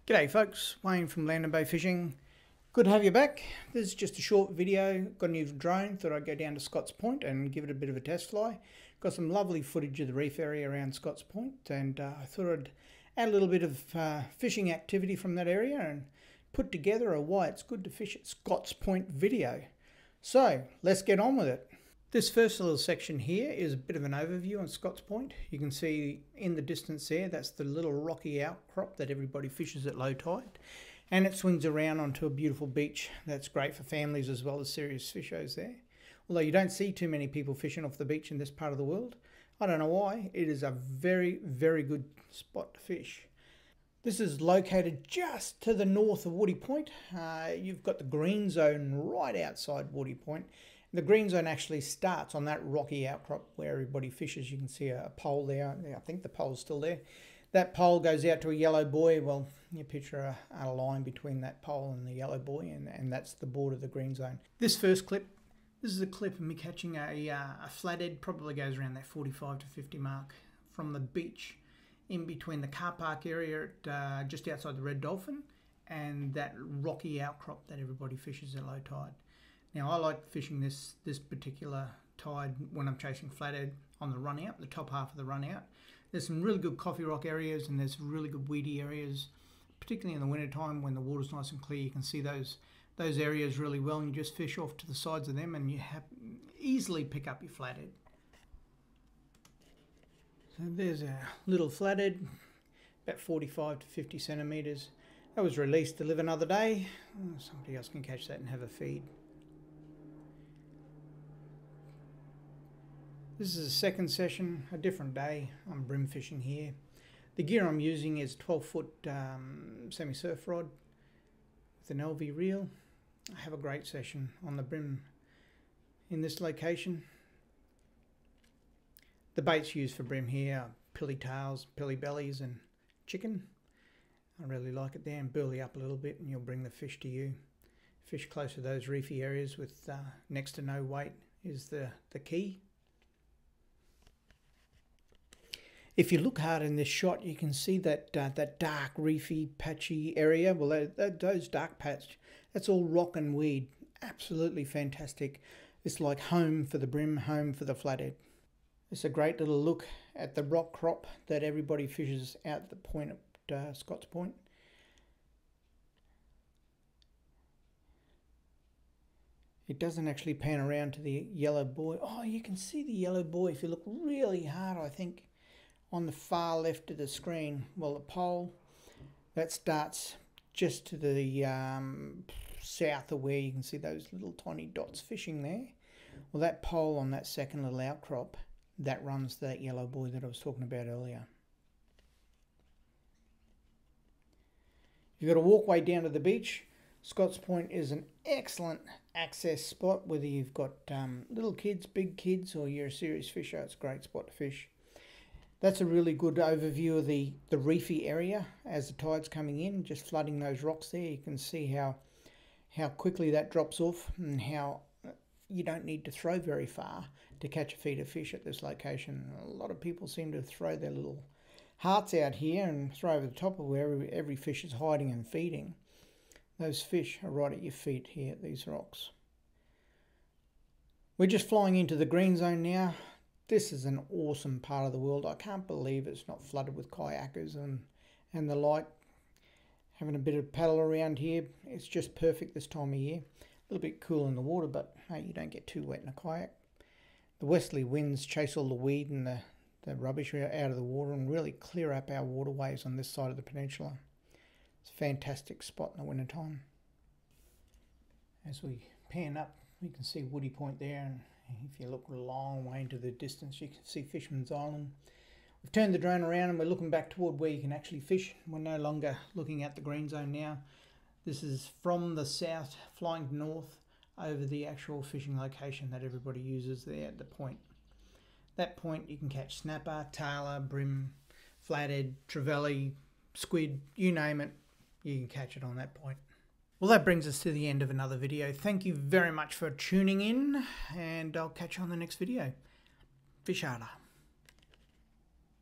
G'day folks, Wayne from Land and Bay Fishing. Good to have you back. This is just a short video. Got a new drone, thought I'd go down to Scotts Point and give it a bit of a test fly. Got some lovely footage of the reef area around Scotts Point, and I thought I'd add a little bit of fishing activity from that area and put together a why it's good to fish at Scotts Point video. So let's get on with it. This first little section here is a bit of an overview on Scotts Point. You can see in the distance there, that's the little rocky outcrop that everybody fishes at low tide. And it swings around onto a beautiful beach that's great for families as well as serious fishers there. Although you don't see too many people fishing off the beach in this part of the world. I don't know why. It is a very, very good spot to fish. This is located just to the north of Woody Point. You've got the green zone right outside Woody Point. The green zone actually starts on that rocky outcrop where everybody fishes. You can see a pole there. I think the pole's still there. That pole goes out to a yellow buoy. Well, you picture a line between that pole and the yellow buoy, and that's the border of the green zone. This first clip, this is a clip of me catching a flathead, probably goes around that 45 to 50 mark from the beach in between the car park area at, just outside the Red Dolphin and that rocky outcrop that everybody fishes at low tide. Now I like fishing this particular tide when I'm chasing flathead on the run out, the top half of the run out. There's some really good coffee rock areas and there's really good weedy areas, particularly in the winter time when the water's nice and clear. You can see those areas really well, and you just fish off to the sides of them and you easily pick up your flathead. So there's a little flathead, about 45 to 50 centimetres. That was released to live another day. Somebody else can catch that and have a feed. This is a second session, a different day. I'm brim fishing here. The gear I'm using is 12-foot semi-surf rod with an LV reel. I have a great session on the brim in this location. The baits used for brim here are pilly tails, pilly bellies and chicken. I really like it there, and burley up a little bit and you'll bring the fish to you. Fish close to those reefy areas with next to no weight is the key. If you look hard in this shot, you can see that dark, reefy, patchy area. Well, those dark patch, that's all rock and weed. Absolutely fantastic. It's like home for the brim, home for the flathead. It's a great little look at the rock crop that everybody fishes out the point at Scotts Point. It doesn't actually pan around to the yellow buoy. Oh, you can see the yellow buoy if you look really hard, I think. On the far left of the screen, well, the pole that starts just to the south of where you can see those little tiny dots fishing there. Well, that pole on that second little outcrop, that runs that yellow buoy that I was talking about earlier. You've got a walkway down to the beach. Scotts Point is an excellent access spot, whether you've got little kids, big kids, or you're a serious fisher. It's a great spot to fish. That's a really good overview of the reefy area as the tide's coming in, just flooding those rocks there. You can see how quickly that drops off and how you don't need to throw very far to catch a feed of fish at this location. A lot of people seem to throw their little hearts out here and throw over the top of where every fish is hiding and feeding. Those fish are right at your feet here at these rocks. We're just flying into the green zone now. This is an awesome part of the world. I can't believe it's not flooded with kayakers and the like. Having a bit of paddle around here, it's just perfect this time of year. A little bit cool in the water, but hey, you don't get too wet in a kayak. The westerly winds chase all the weed and the rubbish out of the water and really clear up our waterways on this side of the peninsula. It's a fantastic spot in the winter time. As we pan up, you can see Woody Point there, and if you look a long way into the distance, you can see Fisherman's Island. We've turned the drone around and we're looking back toward where you can actually fish. We're no longer looking at the green zone now. This is from the south, flying north over the actual fishing location that everybody uses there at the point. That point you can catch snapper, tailor, brim, flathead, trevally, squid, you name it, you can catch it on that point. Well, that brings us to the end of another video. Thank you very much for tuning in, and I'll catch you on the next video. Fish harder.